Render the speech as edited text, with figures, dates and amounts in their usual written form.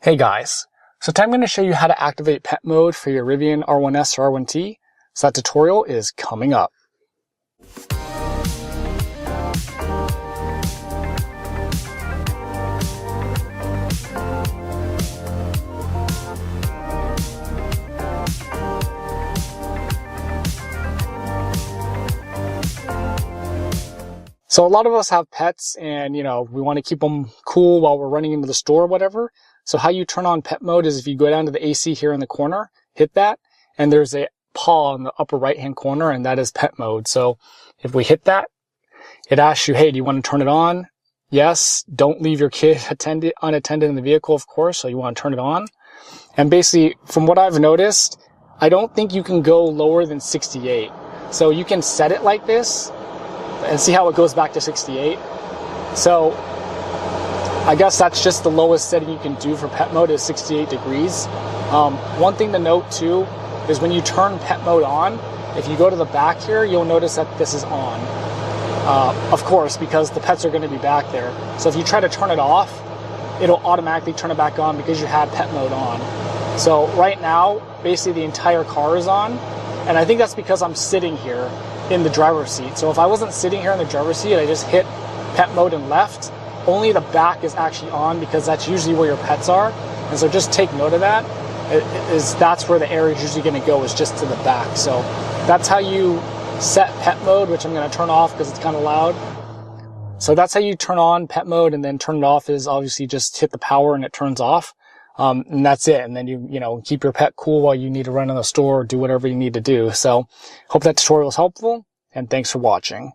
Hey guys, so today I'm going to show you how to activate pet mode for your Rivian R1S or R1T. So that tutorial is coming up. So a lot of us have pets and, we want to keep them cool while we're running into the store or whatever. So how you turn on pet mode is if you go down to the AC here in the corner, hit that, and there's a paw in the upper right-hand corner, and that is pet mode. So if we hit that, it asks you, hey, do you want to turn it on? Yes. Don't leave your kid unattended in the vehicle, of course, so you want to turn it on. And basically, from what I've noticed, I don't think you can go lower than 68. So you can set it like this, and see how it goes back to 68. So I guess that's just the lowest setting you can do for pet mode is 68 degrees. One thing to note too is when you turn pet mode on, if you go to the back here, you'll notice that this is on. Of course, because the pets are going to be back there. So if you try to turn it off, it'll automatically turn it back on because you had pet mode on. So right now, basically the entire car is on. And I think that's because I'm sitting here in the driver's seat. So if I wasn't sitting here in the driver's seat, I just hit pet mode and left, only the back is actually on because that's usually where your pets are. And so just take note of that. That's where the area is usually going to go, is just to the back. So that's how you set pet mode, which I'm going to turn off because it's kind of loud. So that's how you turn on pet mode, and then turn it off is obviously just hit the power and it turns off. And that's it. And then you keep your pet cool while you need to run in the store or do whatever you need to do. So hope that tutorial was helpful, and thanks for watching.